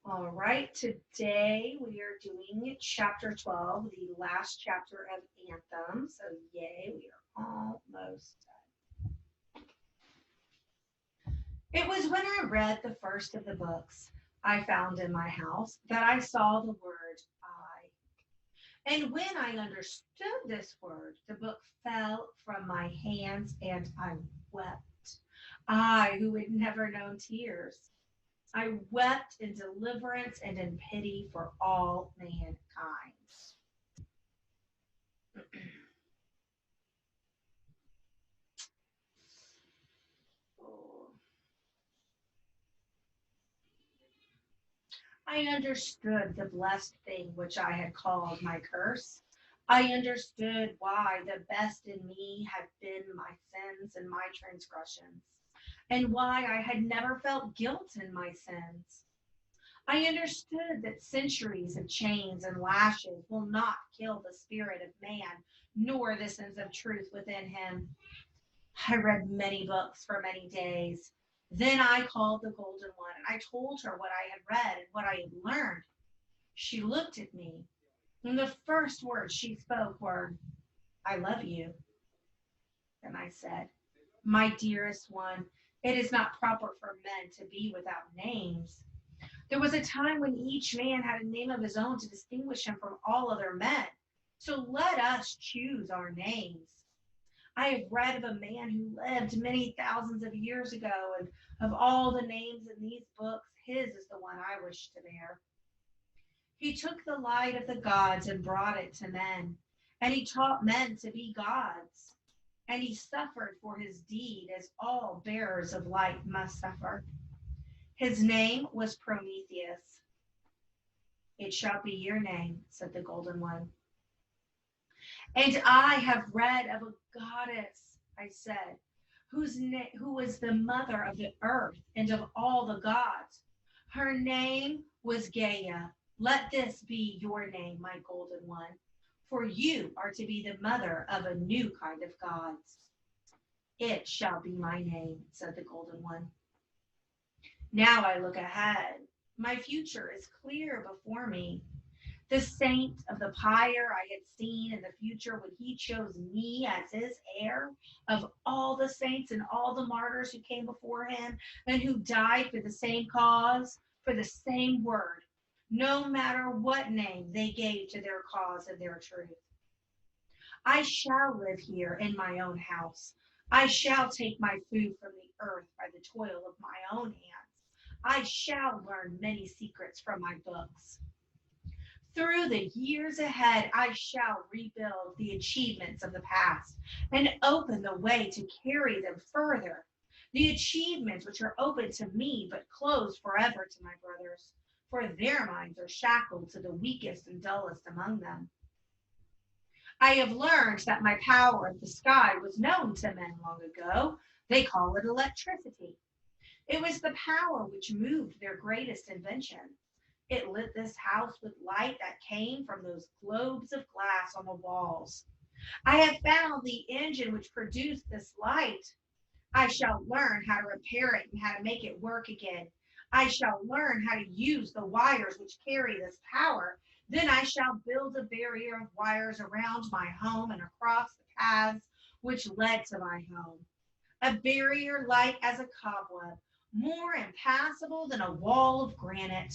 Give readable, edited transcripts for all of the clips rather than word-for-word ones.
All right, today we are doing chapter 12, the last chapter of Anthem. So, yay, we are almost done. It was when I read the first of the books I found in my house that I saw the word I. And when I understood this word, the book fell from my hands and I wept. I, who had never known tears. I wept in deliverance and in pity for all mankind. Oh. I understood the blessed thing which I had called my curse. I understood why the best in me had been my sins and my transgressions, and why I had never felt guilt in my sins. I understood that centuries of chains and lashes will not kill the spirit of man, nor the sense of truth within him. I read many books for many days. Then I called the Golden One, and I told her what I had read and what I had learned. She looked at me, and the first words she spoke were, I love you. And I said, my dearest one, it is not proper for men to be without names. There was a time when each man had a name of his own to distinguish him from all other men. So let us choose our names. I have read of a man who lived many thousands of years ago, and of all the names in these books, his is the one I wish to bear. He took the light of the gods and brought it to men, and he taught men to be gods. And he suffered for his deed as all bearers of light must suffer. His name was Prometheus. It shall be your name, said the Golden One. And I have read of a goddess, I said, who was the mother of the earth and of all the gods. Her name was Gaia. Let this be your name, my Golden One, for you are to be the mother of a new kind of gods. It shall be my name, said the Golden One. Now I look ahead. My future is clear before me. The saint of the pyre I had seen in the future when he chose me as his heir of all the saints and all the martyrs who came before him and who died for the same cause, for the same word, no matter what name they gave to their cause and their truth. I shall live here in my own house. I shall take my food from the earth by the toil of my own hands. I shall learn many secrets from my books. Through the years ahead, I shall rebuild the achievements of the past and open the way to carry them further. The achievements which are open to me but closed forever to my brothers, for their minds are shackled to the weakest and dullest among them. I have learned that my power of the sky was known to men long ago. They call it electricity. It was the power which moved their greatest invention. It lit this house with light that came from those globes of glass on the walls. I have found the engine which produced this light. I shall learn how to repair it and how to make it work again. I shall learn how to use the wires which carry this power. Then I shall build a barrier of wires around my home and across the paths which led to my home. A barrier light as a cobweb, more impassable than a wall of granite.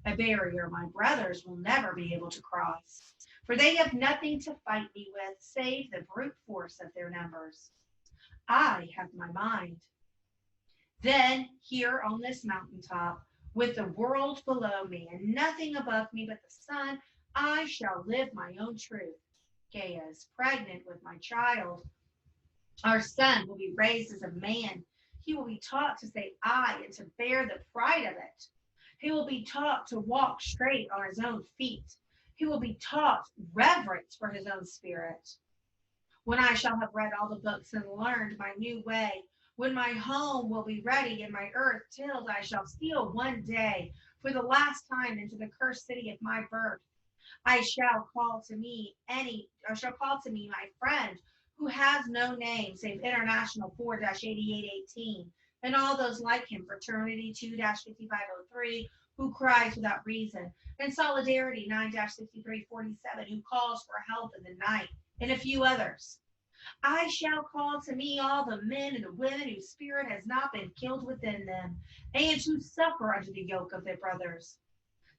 A barrier my brothers will never be able to cross, for they have nothing to fight me with save the brute force of their numbers. I have my mind. Then, here on this mountaintop, with the world below me and nothing above me but the sun, I shall live my own truth. Gaia is pregnant with my child. Our son will be raised as a man. He will be taught to say I and to bear the pride of it. He will be taught to walk straight on his own feet. He will be taught reverence for his own spirit. When I shall have read all the books and learned my new way, when my home will be ready and my earth tilled, I shall steal one day for the last time into the cursed city of my birth. I shall call to me my friend who has no name save International 4-8818 and all those like him, Fraternity 2-5503, who cries without reason, and Solidarity 9-6347, who calls for help in the night, and a few others. I shall call to me all the men and the women whose spirit has not been killed within them, and who suffer under the yoke of their brothers.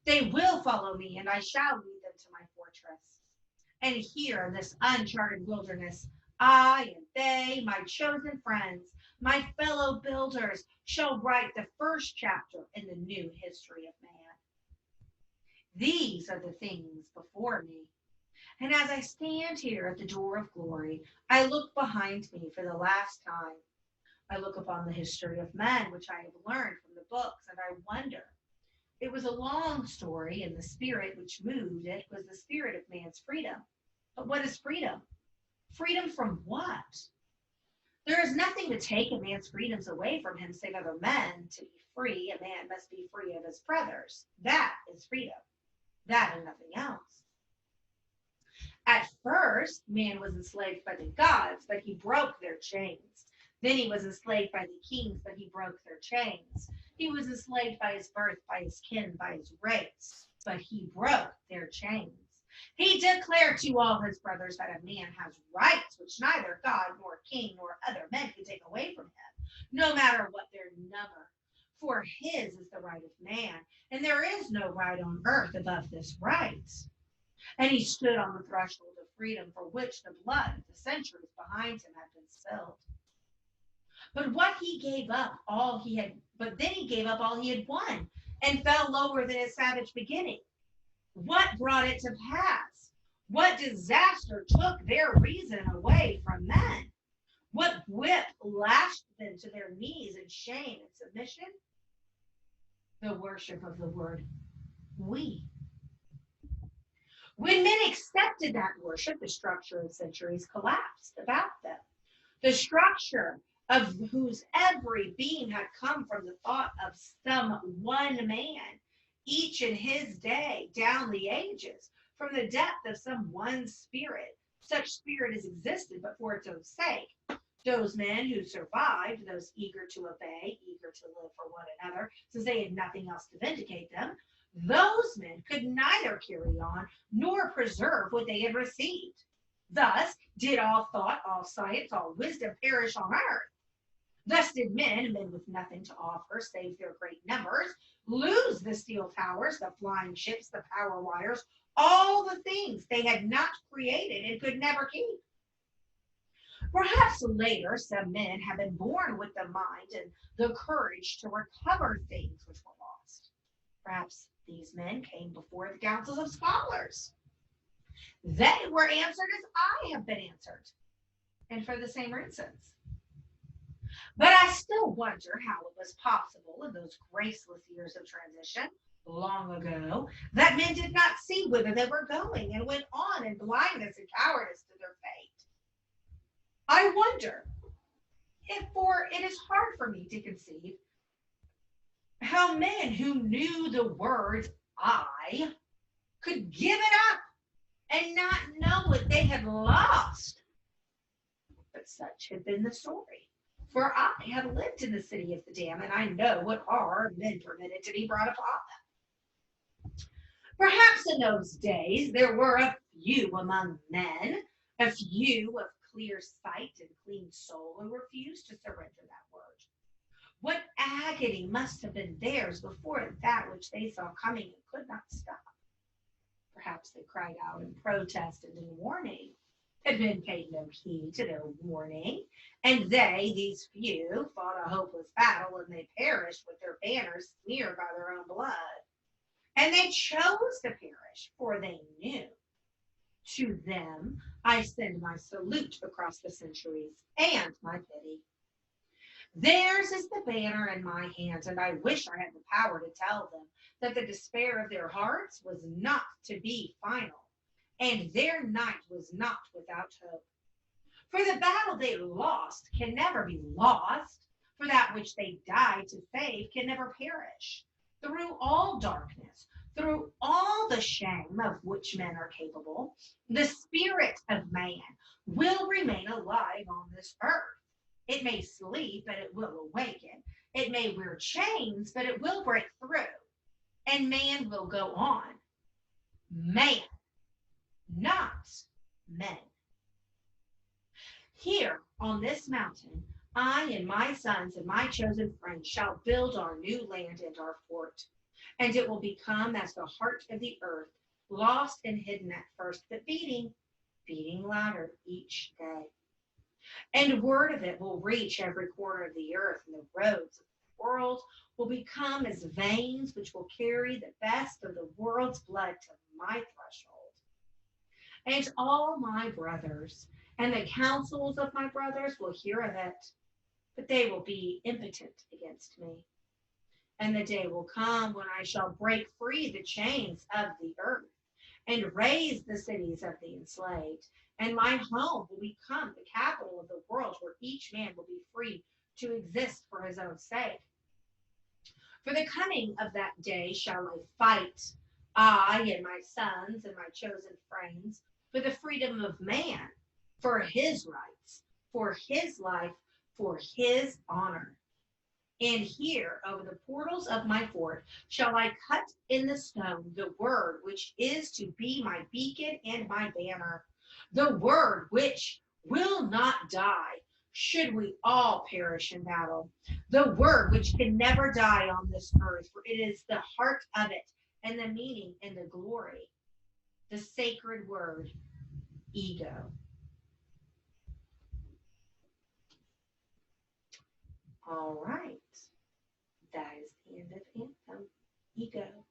They will follow me, and I shall lead them to my fortress. And here in this uncharted wilderness, I and they, my chosen friends, my fellow builders, shall write the first chapter in the new history of man. These are the things before me. And as I stand here at the door of glory, I look behind me for the last time. I look upon the history of men, which I have learned from the books, and I wonder. It was a long story, and the spirit which moved it was the spirit of man's freedom. But what is freedom? Freedom from what? There is nothing to take a man's freedoms away from him, save other men. To be free, a man must be free of his brothers. That is freedom. That and nothing else. At first, man was enslaved by the gods, but he broke their chains. Then he was enslaved by the kings, but he broke their chains. He was enslaved by his birth, by his kin, by his race, but he broke their chains. He declared to all his brothers that a man has rights which neither God nor king nor other men can take away from him, no matter what their number. For his is the right of man, and there is no right on earth above this right. And he stood on the threshold of freedom for which the blood of the centuries behind him had been spilled. But then he gave up all he had won and fell lower than his savage beginning. What brought it to pass? What disaster took their reason away from men? What whip lashed them to their knees in shame and submission? The worship of the word we. When men accepted that worship, the structure of centuries collapsed about them. The structure of whose every being had come from the thought of some one man, each in his day, down the ages, from the depth of some one spirit. Such spirit has existed, but for its own sake. Those men who survived, those eager to obey, eager to live for one another, since they had nothing else to vindicate them, those men could neither carry on nor preserve what they had received. Thus did all thought, all science, all wisdom perish on earth. Thus did men with nothing to offer save their great numbers, lose the steel towers, the flying ships, the power wires, all the things they had not created and could never keep. Perhaps later some men have been born with the mind and the courage to recover things which were lost. Perhaps these men came before the councils of scholars. They were answered as I have been answered, and for the same reasons. But I still wonder how it was possible in those graceless years of transition, long ago, that men did not see whither they were going and went on in blindness and cowardice to their fate. I wonder for it is hard for me to conceive how men who knew the word I could give it up and not know what they had lost. But such had been the story. For I have lived in the city of the damned, and I know what horror men permitted to be brought upon them. Perhaps in those days there were a few among men, a few of clear sight and clean soul, who refused to surrender that word. What agony must have been theirs before that which they saw coming and could not stop. Perhaps they cried out in protest and in warning, had been paid no heed to their warning, and they, these few, fought a hopeless battle, and they perished with their banners smeared by their own blood. And they chose to perish, for they knew. To them I send my salute across the centuries, and my pity. Theirs is the banner in my hands, and I wish I had the power to tell them that the despair of their hearts was not to be final, and their night was not without hope. For the battle they lost can never be lost, for that which they died to save can never perish. Through all darkness, through all the shame of which men are capable, the spirit of man will remain alive on this earth. It may sleep, but it will awaken. It may wear chains, but it will break through. and man will go on. Man, not men. Here on this mountain, I and my sons and my chosen friends shall build our new land and our fort, and it will become as the heart of the earth, lost and hidden at first, but beating louder each day. And word of it will reach every corner of the earth, and the roads of the world will become as veins which will carry the best of the world's blood to my threshold. And all my brothers and the councils of my brothers will hear of it, but they will be impotent against me. And the day will come when I shall break free the chains of the earth and raise the cities of the enslaved. And my home will become the capital of the world where each man will be free to exist for his own sake. For the coming of that day shall I fight, I and my sons and my chosen friends, for the freedom of man, for his rights, for his life, for his honor. And here over the portals of my fort shall I cut in the stone the word which is to be my beacon and my banner, the word which will not die, should we all perish in battle, the word which can never die on this earth, for it is the heart of it and the meaning and the glory, the sacred word, ego. All right, that is the end of Anthem, ego.